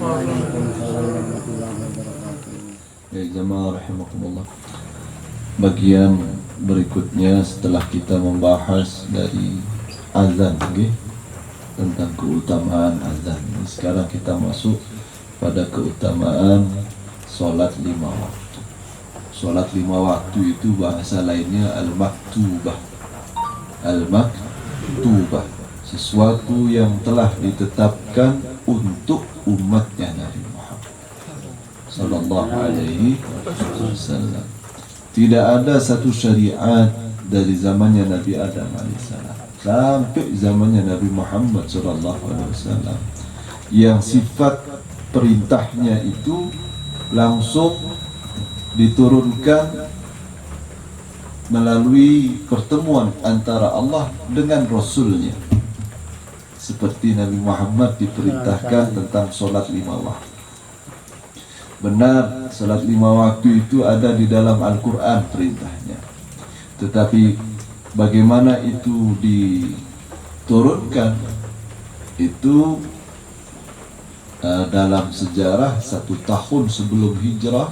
Waalaikumsalam warahmatullahi wabarakatuh. Ya jamaah rahimakumullah. Bagian berikutnya setelah kita membahas dari azan, okay? Tentang keutamaan azan. Sekarang kita masuk pada keutamaan sholat 5 waktu. Sholat 5 waktu itu bahasa lainnya al-maktubah. Al-maktubah, sesuatu yang telah ditetapkan untuk umatnya Nabi Muhammad sallallahu alaihi wasallam. Tidak ada satu syariat dari zamannya Nabi Adam alaihissalam sampai zamannya Nabi Muhammad sallallahu alaihi wasallam yang sifat perintahnya itu langsung diturunkan melalui pertemuan antara Allah dengan Rasulnya. Seperti Nabi Muhammad diperintahkan tentang sholat 5 waktu. Benar, sholat 5 waktu itu ada di dalam Al-Quran perintahnya. Tetapi bagaimana itu diturunkan, itu dalam sejarah 1 tahun sebelum hijrah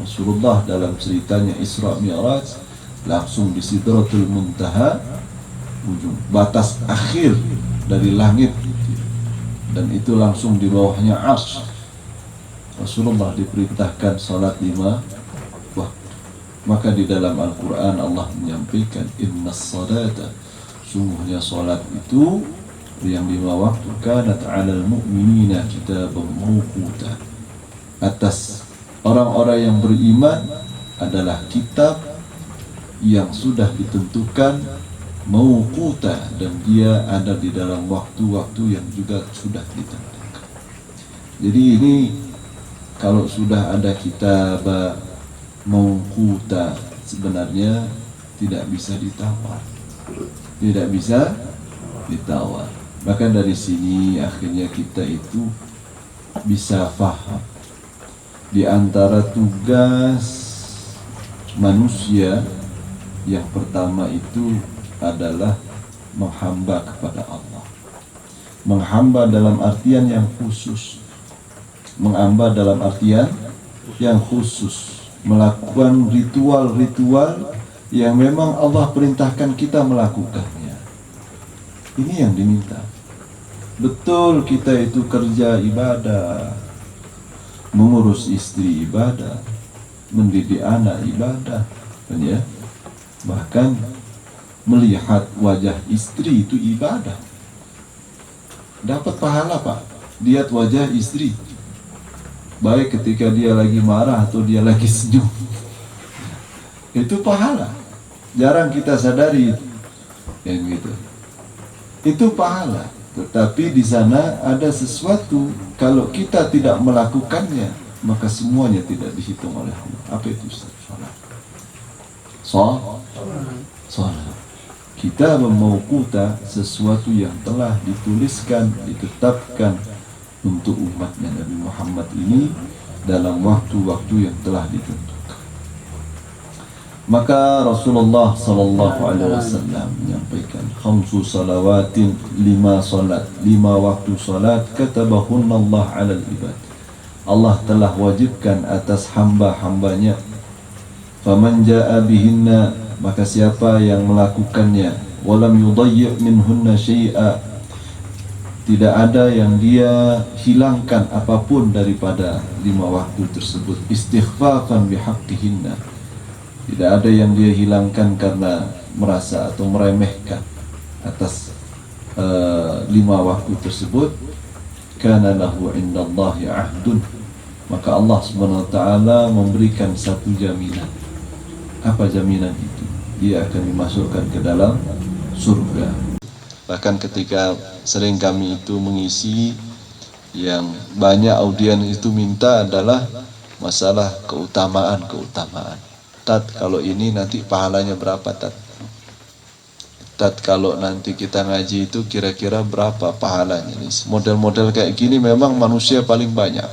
Rasulullah dalam ceritanya Isra Mi'raj langsung di Sidratul Muntaha, ujung batas akhir dari langit, dan itu langsung di bawahnya Arsy. Rasulullah diperintahkan salat 5 waktu. Maka di dalam Al-Quran Allah menyampaikan innas salata, sungguhnya salat itu yang 5 waktu, kanat 'alal mu'minina kitaban mawquta, atas orang-orang yang beriman adalah kitab yang sudah ditentukan, mawquta, dan dia ada di dalam waktu-waktu yang juga sudah ditentukan. Jadi ini kalau sudah ada kitab mawquta sebenarnya tidak bisa ditawar. Tidak bisa ditawar. Maka dari sini akhirnya kita itu bisa faham di antara tugas manusia yang pertama itu adalah menghamba kepada Allah. Menghamba dalam artian yang khusus. Menghamba dalam artian yang khusus. Melakukan ritual-ritual yang memang Allah perintahkan kita melakukannya. Ini yang diminta. Betul kita itu kerja ibadah, mengurus istri ibadah, mendidik anak ibadah, kan ya? Bahkan melihat wajah istri itu ibadah. Dapat pahala Pak, lihat wajah istri, baik ketika dia lagi marah atau dia lagi senyum. Itu pahala. Jarang kita sadari yang gitu. Itu pahala. Tetapi di sana ada sesuatu, kalau kita tidak melakukannya, maka semuanya tidak dihitung oleh Allah. Apa itu Ustaz? Salat. Kita memauquta sesuatu yang telah dituliskan, ditetapkan untuk umatnya Nabi Muhammad ini dalam waktu-waktu yang telah ditentukan. Maka Rasulullah sallallahu alaihi wasallam menyampaikan 5 salawatin, 5 salat, 5 waktu salat katabahunna Allah 'alal ibad. Allah telah wajibkan atas hamba-hambanya. Faman jaa bihinna, maka siapa yang melakukannya, walam yudayyi' minhunna syai'a, tidak ada yang dia hilangkan apapun daripada 5 waktu tersebut, istighfafan bihaqqihinna, tidak ada yang dia hilangkan karena merasa atau meremehkan atas 5 waktu tersebut, kana lahu indallahi ahdun, maka Allah Subhanahu wa taala memberikan satu jaminan. Apa jaminan itu? Dia akan dimasukkan ke dalam surga. Bahkan ketika sering kami itu mengisi, yang banyak audien itu minta adalah masalah keutamaan. Tat, kalau ini nanti pahalanya berapa Tat? Tat, kalau nanti kita ngaji itu kira-kira berapa pahalanya? Model-model kayak gini memang manusia paling banyak.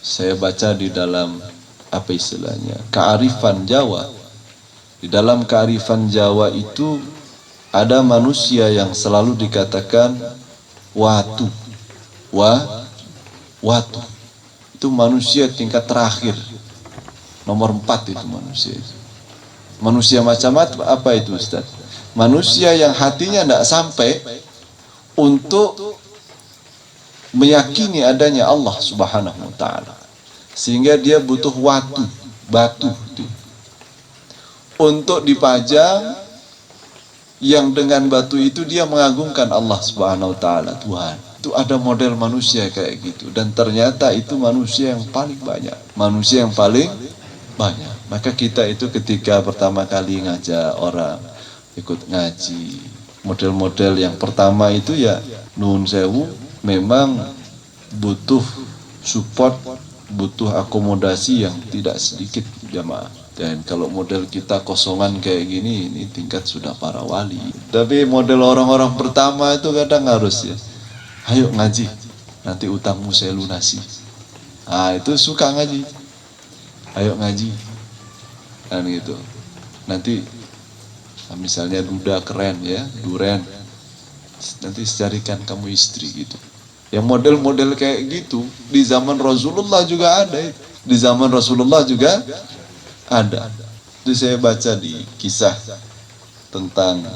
Saya baca di dalam apa istilahnya, kearifan Jawa. Di dalam kearifan Jawa itu ada manusia yang selalu dikatakan watu. watu. Itu manusia tingkat terakhir. Nomor 4 itu manusia. Manusia macam apa itu Ustaz? Manusia yang hatinya tidak sampai untuk meyakini adanya Allah Subhanahu wa ta'ala, sehingga dia butuh batu untuk dipajang, yang dengan batu itu dia mengagungkan Allah Subhanahu wa ta'ala, Tuhan. Itu ada model manusia kayak gitu, dan ternyata itu manusia yang paling banyak. Maka kita itu ketika pertama kali ngajak orang ikut ngaji, model-model yang pertama itu ya nuhun sewu, memang butuh support, butuh akomodasi yang tidak sedikit jamaah. Dan kalau model kita kosongan kayak gini, ini tingkat sudah para wali. Tapi model orang-orang pertama itu kadang harus ya, ayo ngaji, nanti utangmu saya lunasi. Itu suka ngaji, ayo ngaji, kan gitu. Nanti misalnya duda keren ya, duren, nanti carikan kamu istri gitu. Yang model-model kayak gitu di zaman Rasulullah juga ada. Di zaman Rasulullah juga ada. Itu saya baca di kisah tentang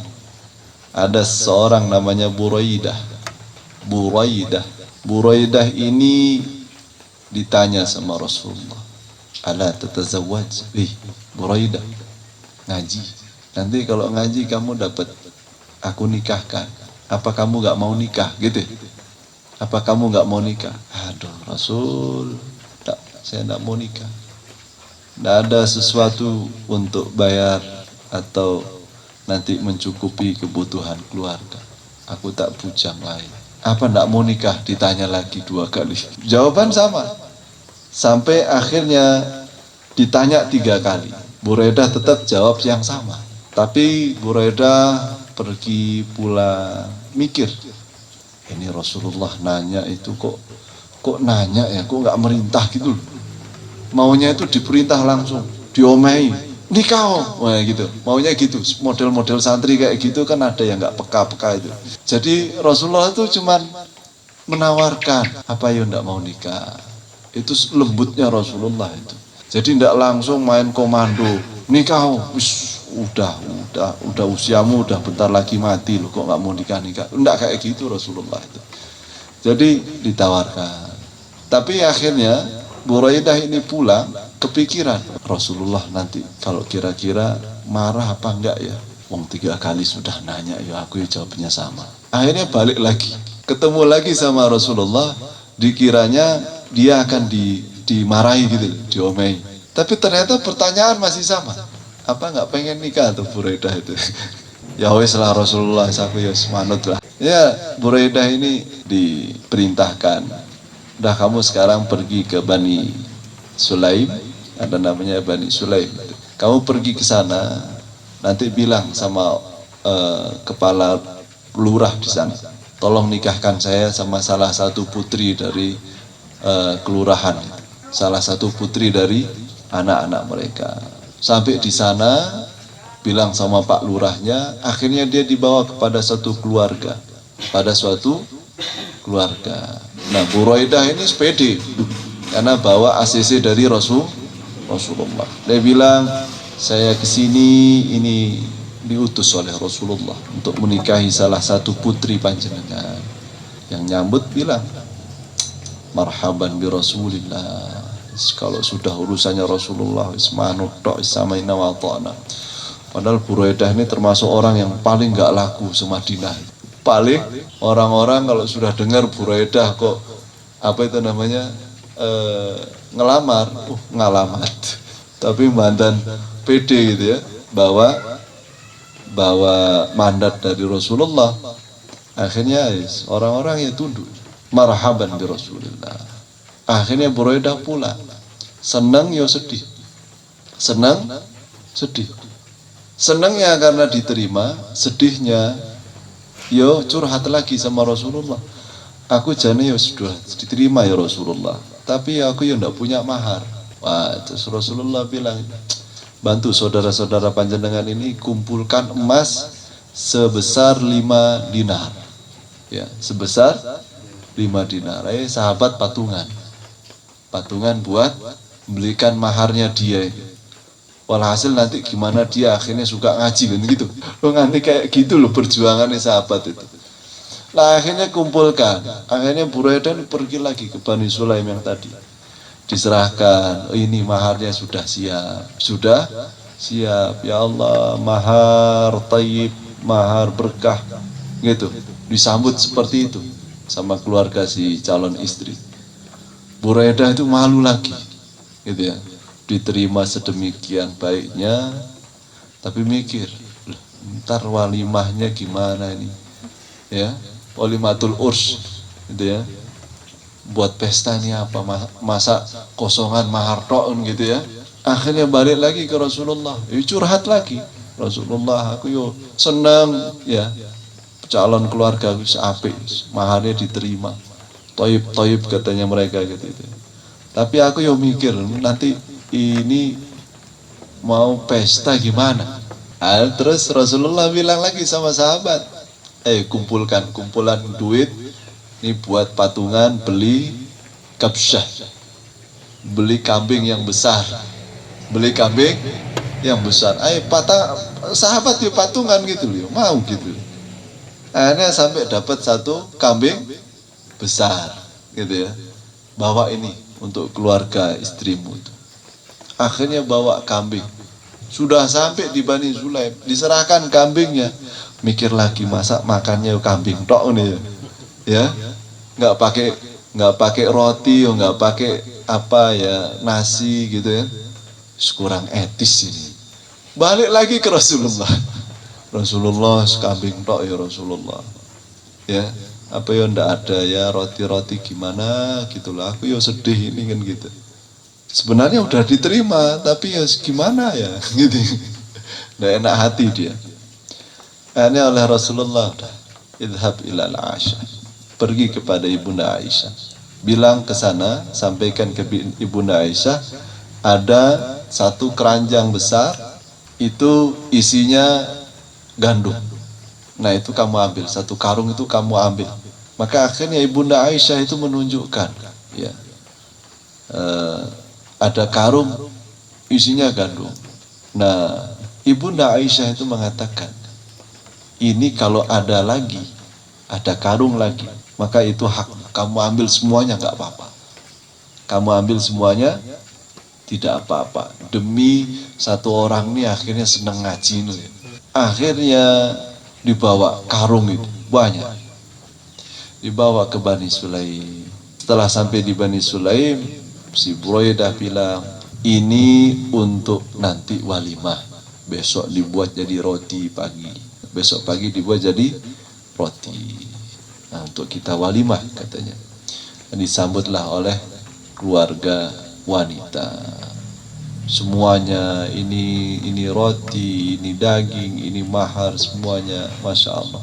ada seorang namanya Buraidah. Buraidah ini ditanya sama Rasulullah, ala tatazawwaj? Buraidah, ngaji. Nanti kalau ngaji kamu dapat aku nikahkan. Apa kamu gak mau nikah gitu? Apa kamu gak mau nikah? Aduh Rasul, saya gak mau nikah. Tidak ada sesuatu untuk bayar atau nanti mencukupi kebutuhan keluarga. Aku tak bujang lain. Apa tidak mau nikah? Ditanya lagi 2 kali. Jawaban sama. Sampai akhirnya ditanya 3 kali. Buraidah tetap jawab yang sama. Tapi Buraidah pergi pulang mikir. Ini Rasulullah nanya itu kok nanya ya, kok nggak merintah gitu loh. Maunya itu diperintah langsung, diomehi, nikah, wah gitu. Maunya gitu, model-model santri kayak gitu kan ada yang nggak peka-peka itu. Jadi Rasulullah itu cuman menawarkan, apa ya nggak mau nikah. Itu lembutnya Rasulullah itu. Jadi nggak langsung main komando, nikah, udah usiamu udah bentar lagi mati loh, kok nggak mau nikah. Nggak kayak gitu Rasulullah itu. Jadi ditawarkan. Tapi akhirnya Buraidah ini pulang kepikiran, Rasulullah nanti kalau kira-kira marah apa enggak ya? Wong 3 kali sudah nanya, ya aku jawabnya sama. Akhirnya balik lagi, ketemu lagi sama Rasulullah, dikiranya dia akan dimarahi gitu, diomehi. Tapi ternyata pertanyaan masih sama. Apa nggak pengen nikah tuh Buraidah itu? Ya wes lah Rasulullah, aku ya semanut lah. Ya Buraidah ini diperintahkan, udah kamu sekarang pergi ke Bani Sulaim, ada namanya Bani Sulaim. Kamu pergi ke sana, nanti bilang sama kepala lurah di sana, tolong nikahkan saya sama salah satu putri dari kelurahan, salah satu putri dari anak-anak mereka. Sampai di sana, bilang sama Pak Lurahnya, akhirnya dia dibawa kepada suatu keluarga. Nah, Buraidah ini sepede, karena bawa ACC dari Rasulullah. Dia bilang, saya kesini ini diutus oleh Rasulullah untuk menikahi salah satu putri panjenengan. Yang nyambut bilang, marhaban bi Rasulillah. Kalau sudah urusannya Rasulullah, ismanut tok isamaina wa ta'na. Padahal Buraidah ini termasuk orang yang paling gak laku semadinah. Paling orang-orang kalau sudah dengar Buraidah kok apa itu namanya ngelamar, ngalamat. Tapi mantan PD gitu ya, bawa mandat dari Rasulullah. Akhirnya orang-orang yang tunduk. Marhaban bi Rasulillah. Akhirnya Buraidah pulang. Senang ya sedih. Sedih. Senangnya karena diterima, sedihnya yo curhat lagi sama Rasulullah. Aku jane yo sudah diterima ya Rasulullah, tapi aku yo ndak punya mahar. Wah, terus Rasulullah bilang, bantu saudara-saudara panjenengan ini kumpulkan emas sebesar 5 dinar. Ya, sebesar 5 dinar. Sahabat patungan buat belikan maharnya dia. Walhasil nanti gimana dia akhirnya suka ngaji kan gitu. Lo nanti kayak gitu loh perjuangannya sahabat itu. Lah akhirnya kumpulkan. Akhirnya Buraidah pergi lagi ke Bani Sulaim yang tadi. Diserahkan, ini maharnya sudah siap. Sudah siap. Ya Allah, mahar tayyib, mahar berkah. Gitu. Disambut seperti itu sama keluarga si calon istri. Buraidah itu malu lagi. Gitu ya. Diterima sedemikian baiknya, tapi mikir, ntar walimahnya gimana ini, ya, walimatul urs, gitu ya, buat pesta ini apa, masa kosongan mahar tok gitu ya. Akhirnya balik lagi ke Rasulullah, curhat lagi, Rasulullah aku yo senang ya, calon keluarga apik, maharnya diterima, toyib katanya mereka gitu. Tapi aku yo mikir nanti ini mau pesta gimana? Terus Rasulullah bilang lagi sama sahabat, kumpulan duit ini buat patungan beli kabsyah, beli kambing yang besar, sahabat yuk patungan gitu loh, mau gitu. Akhirnya sampai dapat satu kambing besar gitu ya, bawa ini untuk keluarga istrimu itu. Akhirnya bawa kambing. Sudah sampai di Bani Sulaim, diserahkan kambingnya. Mikir lagi, masa makannya kambing tok nih ya. Nggak pakai roti, nggak pakai apa ya, nasi gitu ya. Kurang etis ini. Balik lagi ke Rasulullah. Rasulullah kambing tok ya Rasulullah. Ya, apa ya ndak ada ya roti-roti gimana gitulah. Aku ya sedih ini kan gitu. Sebenarnya udah diterima, tapi ya gimana ya, gitu. Nggak enak hati dia. Akhirnya oleh Rasulullah, idhab ilal Aisyah, pergi kepada Ibunda Aisyah, bilang ke sana, sampaikan ke Ibunda Aisyah, ada satu keranjang besar, itu isinya gandum. Nah itu kamu ambil, satu karung itu kamu ambil. Maka akhirnya Ibunda Aisyah itu menunjukkan, ya. Ada karung isinya gandum. Nah, Ibunda Aisyah itu mengatakan, ini kalau ada lagi, ada karung lagi, maka itu hak. Kamu ambil semuanya nggak apa-apa. Kamu ambil semuanya tidak apa-apa. Demi satu orang ini akhirnya senang ngaji nih. Akhirnya dibawa karung itu banyak. Dibawa ke Bani Sulaim. Setelah sampai di Bani Sulaim, si Buraidah bilang, ini untuk nanti walimah. Besok dibuat jadi roti pagi. Besok pagi dibuat jadi roti. Nah, untuk kita walimah katanya. Dan disambutlah oleh keluarga wanita. Semuanya ini roti, ini daging, ini mahar, semuanya Masya Allah.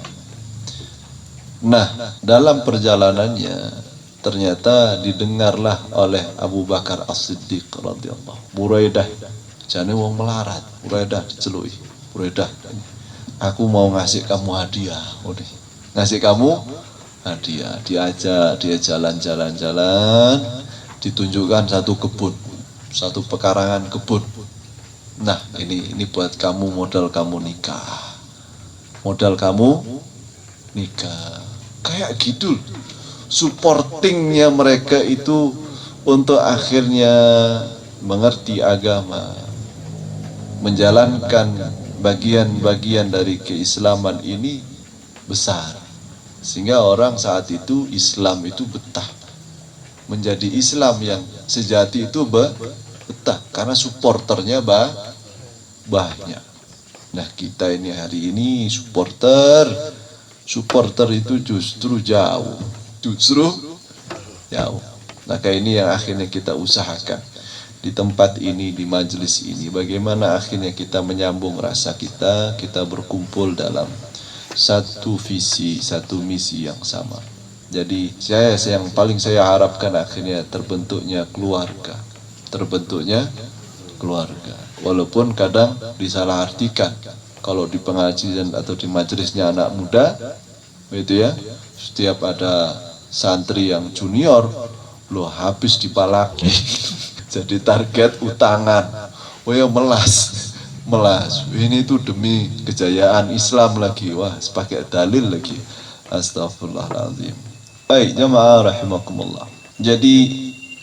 Nah, dalam perjalanannya ternyata didengarlah oleh Abu Bakar As-Siddiq radhiyallahu. Buraidah, jane wong melarat. Buraidah dicelui. Buraidah, aku mau ngasih kamu hadiah. Ngasih kamu hadiah. Diajak dia jalan-jalan, ditunjukkan satu kebun, satu pekarangan kebun. Nah, ini buat kamu, modal kamu nikah. Modal kamu nikah. Kayak gitu. Supportingnya mereka itu untuk akhirnya mengerti agama, menjalankan bagian-bagian dari keislaman ini besar, sehingga orang saat itu Islam itu betah, menjadi Islam yang sejati itu betah karena supporternya banyak. Nah kita ini hari ini supporter itu justru jauh. Maka ini yang akhirnya kita usahakan di tempat ini, di majelis ini, bagaimana akhirnya kita menyambung rasa kita berkumpul dalam satu visi, satu misi yang sama. Jadi yang paling saya harapkan akhirnya terbentuknya keluarga. Walaupun kadang disalahartikan. Kalau di pengajian atau di majelisnya anak muda, itu ya, setiap ada santri yang junior lo habis dipalaki jadi target utangan. Oh ya, melas ini tuh demi kejayaan Islam lagi. Wah, pakai dalil lagi. Astagfirullahaladzim. Baik jamaah rahimakumullah. Jadi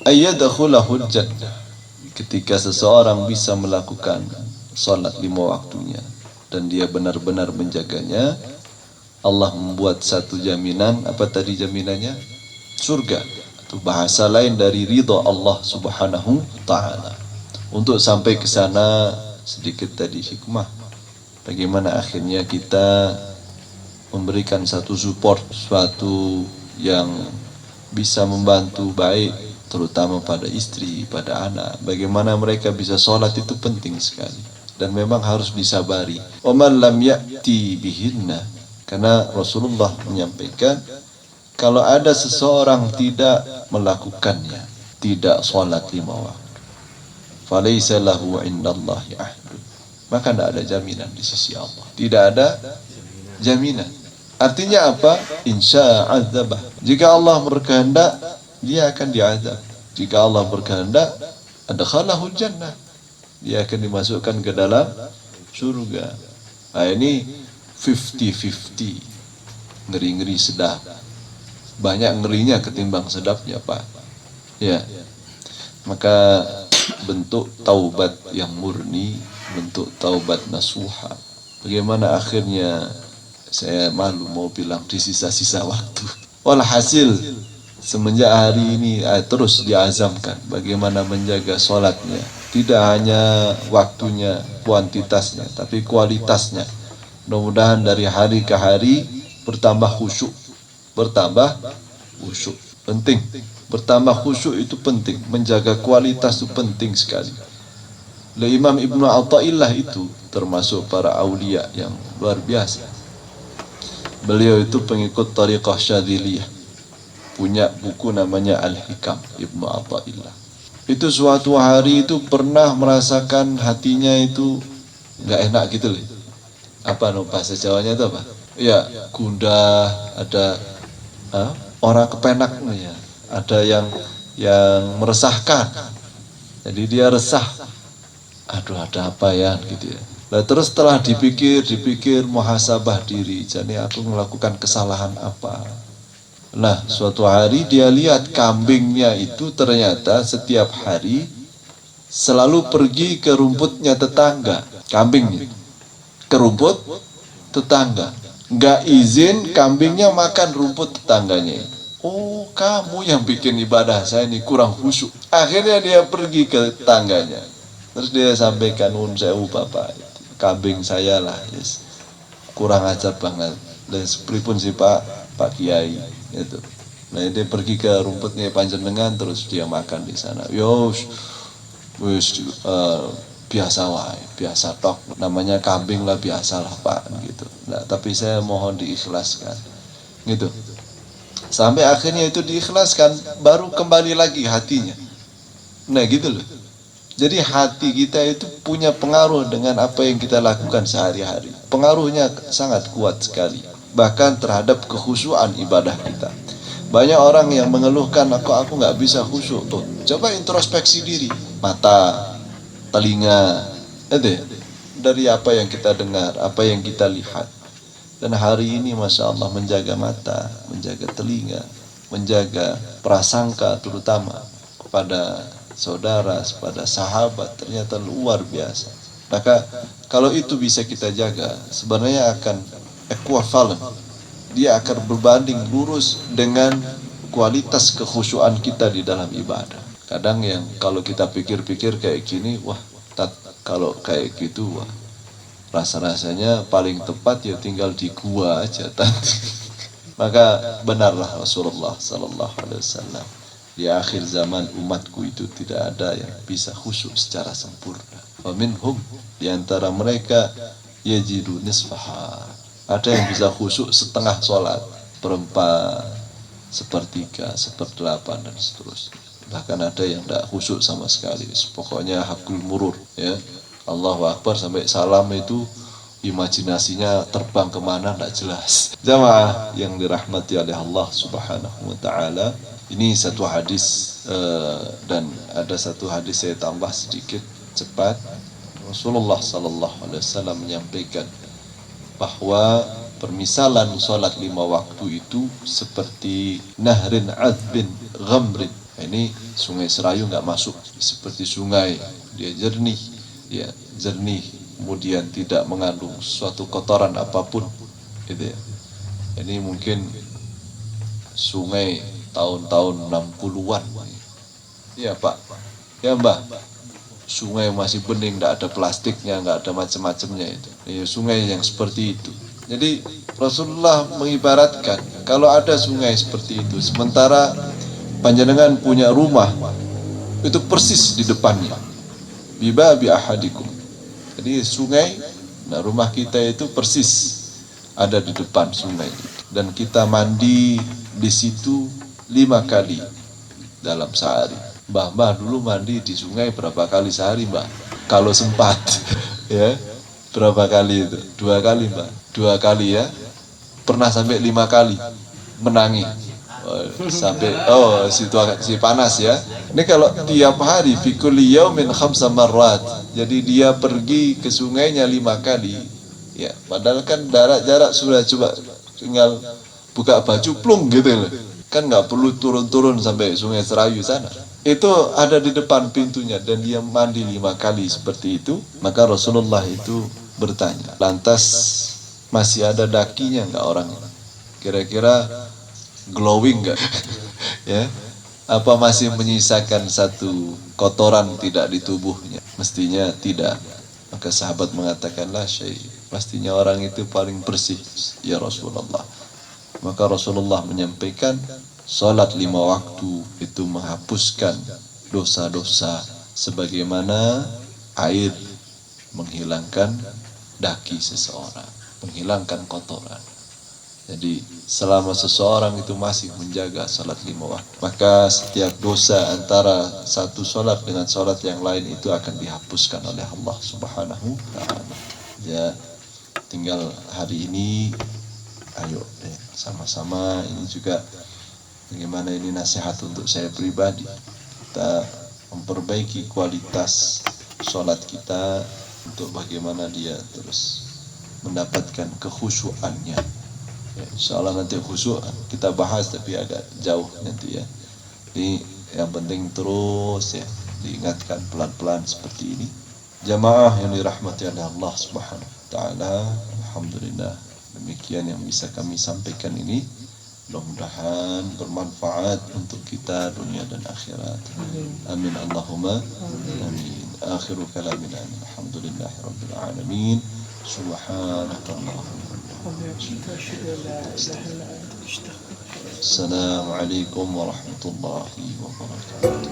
ayyadkhulahul jannah, ketika seseorang bisa melakukan salat 5 waktunya dan dia benar-benar menjaganya, Allah membuat satu jaminan. Apa tadi jaminannya? Surga. Itu bahasa lain dari ridha Allah Subhanahu ta'ala. Untuk sampai ke sana, sedikit tadi hikmah bagaimana akhirnya kita memberikan satu support, suatu yang bisa membantu baik, terutama pada istri, pada anak. Bagaimana mereka bisa sholat itu penting sekali dan memang harus disabari. Wa man lam ya'ti bihinna, karena Rasulullah menyampaikan kalau ada seseorang tidak melakukannya, tidak sholat 5 waktu, falaysa lahu indallahi ahdun, maka tidak ada jaminan di sisi Allah. Tidak ada jaminan. Artinya apa? Insya azabah. Jika Allah berkehendak, dia akan diazab. Jika Allah berkehendak, adkhalahul jannah, dia akan dimasukkan ke dalam surga. Nah, ini 50-50. Ngeri-ngeri sedap. Banyak ngerinya ketimbang sedapnya, Pak. Ya. Maka bentuk taubat yang murni, bentuk taubat nasuha. Bagaimana akhirnya, saya malu mau bilang di sisa-sisa waktu. Walhasil semenjak hari ini terus diazamkan bagaimana menjaga sholatnya. Tidak hanya waktunya, kuantitasnya, tapi kualitasnya. Mudah-mudahan dari hari ke hari bertambah khusyuk. Bertambah khusyuk. Penting. Bertambah khusyuk itu penting. Menjaga kualitas itu penting sekali. Imam Ibnu Athaillah itu termasuk para aulia yang luar biasa. Beliau itu pengikut Tariqah Syadziliyah, punya buku namanya Al-Hikam, Ibnu Athaillah. Itu suatu hari itu pernah merasakan hatinya itu nggak enak gitu loh. Apa bahasa Jawanya itu apa? Ya, gundah, ada orang kepenak ya, ada yang meresahkan. Jadi dia resah. Aduh, ada apa ya gitu ya. Nah, terus setelah dipikir muhasabah diri, jadi aku melakukan kesalahan apa. Nah, suatu hari dia lihat kambingnya itu ternyata setiap hari selalu pergi ke rumputnya tetangga. Kambingnya ke rumput tetangga, nggak izin kambingnya makan rumput tetangganya. Oh, kamu yang bikin ibadah saya ini kurang khusyuk. Akhirnya dia pergi ke tetangganya, terus dia sampaikan, nun sewu bapak, kambing saya lah, yes, kurang ajar banget. Dan sepripun sih Pak Kiai itu. Nah, dia pergi ke rumputnya panjenengan, terus dia makan di sana. Yos, wis biasa wae, biasa tok. Namanya kambing lah, biasalah Pak gitu. Nah, tapi saya mohon diikhlaskan. Gitu. Sampai akhirnya itu diikhlaskan, baru kembali lagi hatinya. Nah, gitu loh. Jadi hati kita itu punya pengaruh dengan apa yang kita lakukan sehari-hari. Pengaruhnya sangat kuat sekali. Bahkan terhadap kekhusyuan ibadah kita. Banyak orang yang mengeluhkan, aku nggak bisa khusyuk. Tuh, coba introspeksi diri. Mata, telinga, dari apa yang kita dengar, apa yang kita lihat. Dan hari ini Masya Allah menjaga mata, menjaga telinga, menjaga prasangka terutama kepada saudara, pada sahabat, ternyata luar biasa. Maka kalau itu bisa kita jaga, sebenarnya akan equivalent, dia akan berbanding lurus dengan kualitas kekhusyuan kita di dalam ibadah. Kadang yang kalau kita pikir-pikir kayak gini, wah, kalau kayak gitu, wah, rasa-rasanya paling tepat ya tinggal di gua aja tadi. Maka benarlah Rasulullah Sallallahu Alaihi Wasallam, di akhir zaman umatku itu tidak ada yang bisa khusyuk secara sempurna. Faminhum, di antara mereka yajidu nisfaha, ada yang bisa khusyuk setengah sholat, perempat, sepertiga, seperdelapan dan seterusnya. Bahkan ada yang tidak khusyuk sama sekali. Pokoknya hakul murur, ya, Allahu Akbar sampai salam itu imajinasinya terbang kemana tidak jelas. Jamaah yang dirahmati oleh Allah Subhanahu wa Ta'ala, ini satu hadis dan ada satu hadis saya tambah sedikit cepat. Rasulullah Sallallahu Alaihi Wasallam menyampaikan bahwa permisalan sholat 5 waktu itu seperti nahrin adbin ghamrin. Ini sungai Serayu nggak masuk, seperti sungai, dia jernih, ya jernih, kemudian tidak mengandung suatu kotoran apapun, gitu ya. Ini mungkin sungai tahun-tahun 60-an, ya Pak, ya Mbak. Sungai masih bening, tidak ada plastiknya, nggak ada macam-macamnya itu. Ya, sungai yang seperti itu. Jadi Rasulullah mengibaratkan kalau ada sungai seperti itu, sementara panjenengan punya rumah itu persis di depannya, bibabi ahadikum. Jadi sungai, nah rumah kita itu persis ada di depan sungai itu. Dan kita mandi di situ 5 kali dalam sehari. Mbah dulu mandi di sungai berapa kali sehari, Mbah? Kalau sempat, ya berapa kali itu? 2 kali, Mbah. 2 kali ya. Pernah sampai 5 kali menangi. Sampai situasi panas ya. Ini kalau tiap hari fi kulli yaumin 5 marrat. Jadi dia pergi ke sungainya 5 kali. Ya, padahal kan jarak sudah coba tinggal buka baju plung gitu loh. Kan nggak perlu turun-turun sampai Sungai Serayu sana. Itu ada di depan pintunya dan dia mandi 5 kali seperti itu. Maka Rasulullah itu bertanya, lantas masih ada dakinya nggak orang? Kira-kira glowing nggak? Ya, apa masih menyisakan satu kotoran tidak di tubuhnya? Mestinya tidak. Maka sahabat mengatakanlah, pastinya orang itu paling bersih ya Rasulullah. Maka Rasulullah menyampaikan, salat 5 waktu itu menghapuskan dosa-dosa sebagaimana air menghilangkan daki seseorang, menghilangkan kotoran. Jadi selama seseorang itu masih menjaga salat 5 waktu, maka setiap dosa antara satu salat dengan salat yang lain itu akan dihapuskan oleh Allah Subhanahu wa Ta'ala. Ya, tinggal hari ini ayo deh sama-sama, ini juga bagaimana ini nasihat untuk saya pribadi, kita memperbaiki kualitas sholat kita untuk bagaimana dia terus mendapatkan kekhusyuannya. Ya, insya Allah nanti khusyuk kita bahas tapi agak jauh nanti ya. Ini yang penting terus ya diingatkan pelan-pelan seperti ini. Jamaah yang dirahmati oleh Allah Subhanahu wa Ta'ala, alhamdulillah demikian yang bisa kami sampaikan ini. Mudah-mudahan bermanfaat untuk kita dunia dan akhirat. Amin Allahumma amin. Akhiru kalamina alhamdulillahi rabbil alamin. Subhanakallahumma. Assalamualaikum warahmatullahi wabarakatuh.